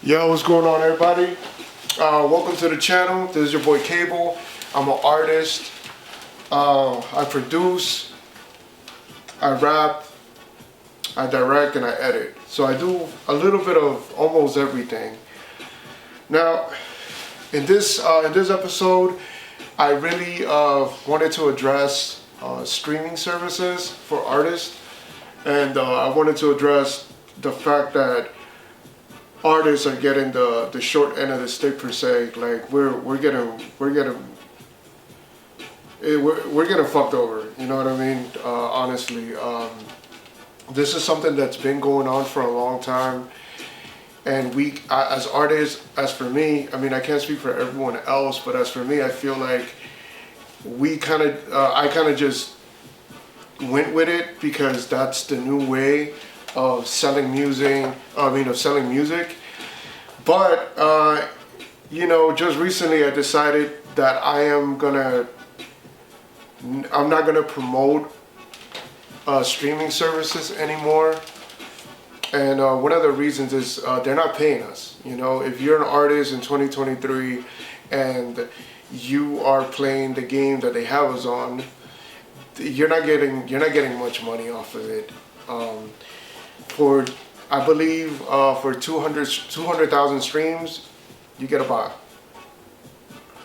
Yo, what's going on, everybody? Welcome to the channel. This is your boy Kable. I'm an artist. I produce, I rap, I direct, and I edit. So I do a little bit of almost everything. Now, in this episode, I really wanted to address streaming services for artists, and I wanted to address the fact that artists are getting the short end of the stick per se. Like we're getting fucked over. You know what I mean? Honestly, this is something that's been going on for a long time, and as artists, as for me, I mean, I can't speak for everyone else, but as for me, I feel like I kind of just went with it because that's the new way of selling music. Of selling music. But just recently I decided that I'm not gonna promote streaming services anymore. And one of the reasons is they're not paying us. You know, if you're an artist in 2023 and you are playing the game that they have us on, you're not getting much money off of it. For I believe for 200,000 streams, you get about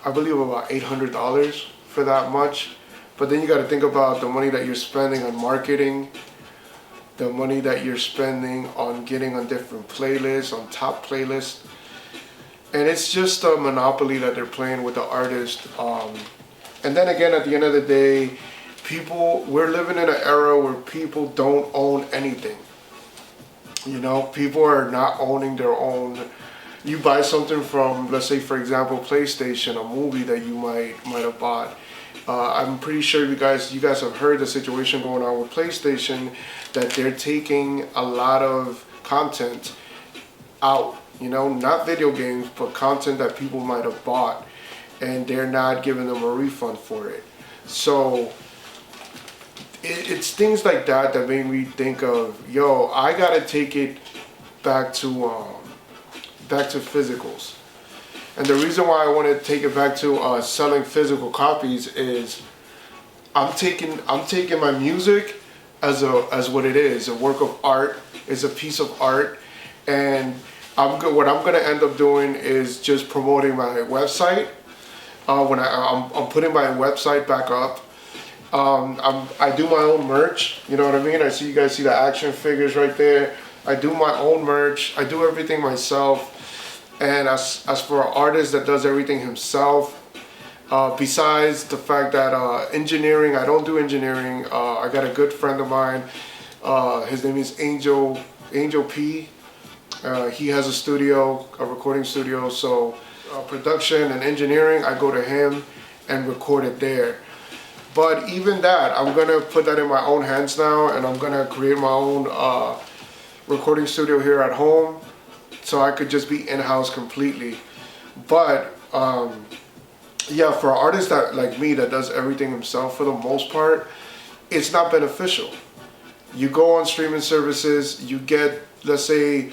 $800 for that much. But then you got to think about the money that you're spending on marketing, the money that you're spending on getting on different playlists, on top playlists, and it's just a monopoly that they're playing with the artist. And then again, at the end of the day, we're living in an era where people don't own anything. You know, people are not owning their own. You buy something from, let's say, for example, PlayStation, a movie that you might have bought. I'm pretty sure you guys have heard the situation going on with PlayStation, that they're taking a lot of content out. You know, not video games, but content that people might have bought, and they're not giving them a refund for it. So it's things like that that made me think of, yo, I gotta take it back to physicals. And the reason why I want to take it back to selling physical copies is I'm taking my music as what it is, a work of art, is a piece of art, and what I'm gonna end up doing is just promoting my website. When I'm putting my website back up. I do my own merch, you know what I mean? You guys see the action figures right there. I do my own merch. I do everything myself. And as for an artist that does everything himself, besides the fact that engineering, I don't do engineering. I got a good friend of mine. His name is Angel P. He has a studio, a recording studio. So production and engineering, I go to him and record it there. But even that, I'm gonna put that in my own hands now, and I'm gonna create my own recording studio here at home, so I could just be in-house completely. But yeah, for an artist that like me that does everything himself for the most part, it's not beneficial. You go on streaming services, you get, let's say,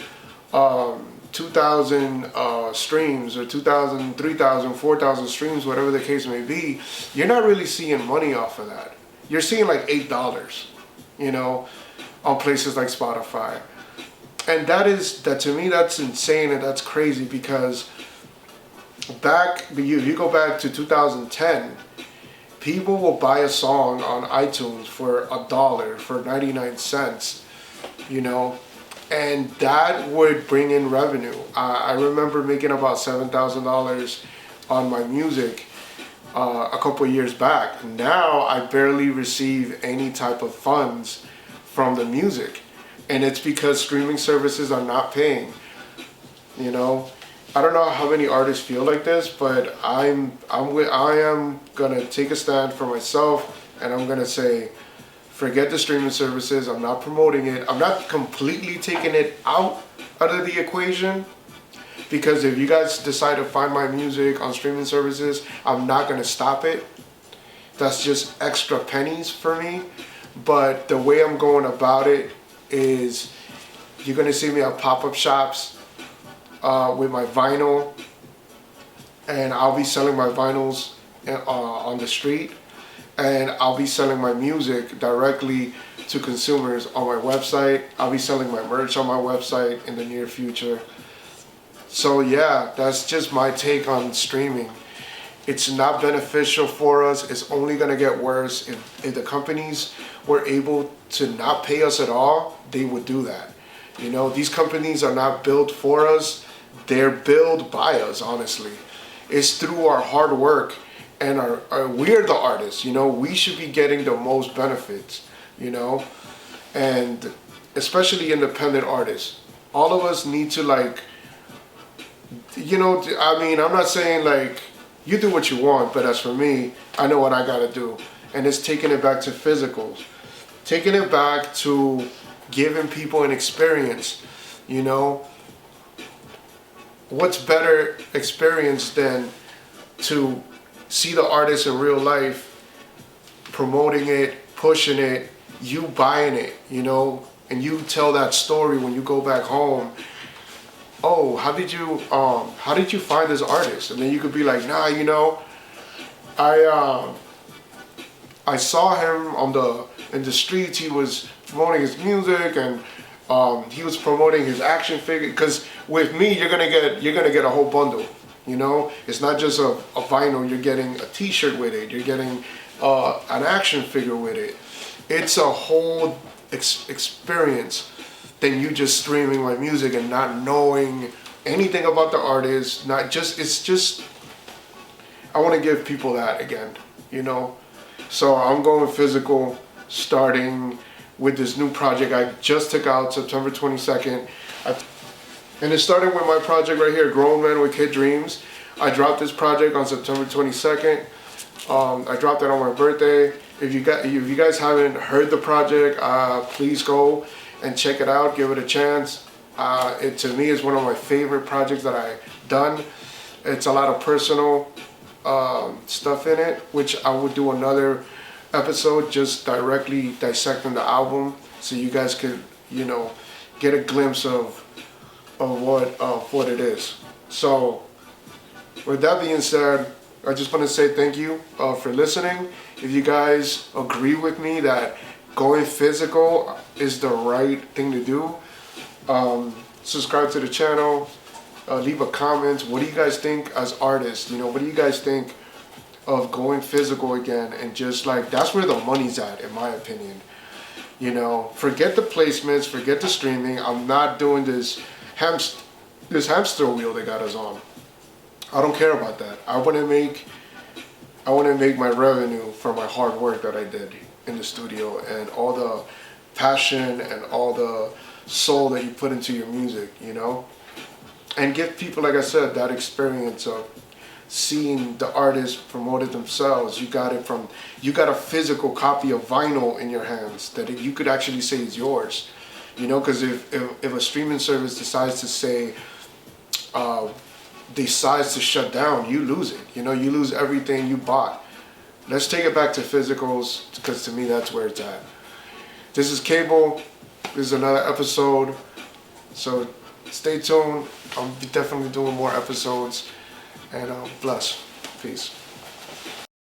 2,000 streams, or 2,000, 3,000, 4,000 streams, whatever the case may be. You're not really seeing money off of that. You're seeing like $8, you know, on places like Spotify. And that to me, that's insane, and that's crazy, because you go back to 2010, people will buy a song on iTunes for $1, for 99 cents, you know. And that would bring in revenue. I remember making about $7,000 on my music a couple of years back. Now I barely receive any type of funds from the music, and it's because streaming services are not paying. You know, I don't know how many artists feel like this, but I am gonna take a stand for myself, and I'm gonna say, forget the streaming services. I'm not promoting it. I'm not completely taking it out of the equation, because if you guys decide to find my music on streaming services, I'm not gonna stop it. That's just extra pennies for me. But the way I'm going about it is, you're gonna see me at pop-up shops. with my vinyl, and I'll be selling my vinyls on the street, and I'll be selling my music directly to consumers on my website. I'll be selling my merch on my website in the near future. So yeah, that's just my take on streaming. It's not beneficial for us. It's only gonna get worse. If the companies were able to not pay us at all, they would do that. You know, these companies are not built for us. They're built by us, honestly. It's through our hard work, and we're the artists, you know. We should be getting the most benefits, you know, and especially independent artists. All of us need to, like, you know, I mean, I'm not saying like you do what you want, but as for me, I know what I gotta do, and it's taking it back to physicals, taking it back to giving people an experience, you know. What's better experience than to see the artist in real life, promoting it, pushing it, you buying it, you know, and you tell that story when you go back home. Oh, how did you find this artist? And then you could be like, nah, you know, I saw him in the streets. He was promoting his music, and he was promoting his action figure. Because with me, you're gonna get a whole bundle. You know, it's not just a vinyl. You're getting a T-shirt with it. You're getting an action figure with it. It's a whole experience than you just streaming my music and not knowing anything about the artist. It's just. I want to give people that again. You know, so I'm going physical, starting with this new project I just took out September 22nd. And it started with my project right here, Grown Men with Kid Dreams. I dropped this project on September 22nd. I dropped it on my birthday. If you guys haven't heard the project, please go and check it out. Give it a chance. It to me is one of my favorite projects that I've done. It's a lot of personal stuff in it, which I would do another episode just directly dissecting the album, so you guys could, you know, get a glimpse of what it is. So with that being said, I just want to say thank you for listening. If you guys agree with me that going physical is the right thing to do, subscribe to the channel, leave a comment. What do you guys think as artists? You know, what do you guys think of going physical again? And just like, that's where the money's at, in my opinion. You know, forget the placements, forget the streaming. I'm not doing this hamster wheel they got us on. I don't care about that. I want to make my revenue from my hard work that I did in the studio, and all the passion and all the soul that you put into your music, you know? And give people, like I said, that experience of seeing the artist promote it themselves. You got a physical copy of vinyl in your hands that you could actually say is yours. You know, because if a streaming service decides to say, decides to shut down, you lose it. You know, you lose everything you bought. Let's take it back to physicals, because to me that's where it's at. This is Kable. This is another episode. So stay tuned. I'll be definitely doing more episodes. And bless. Peace.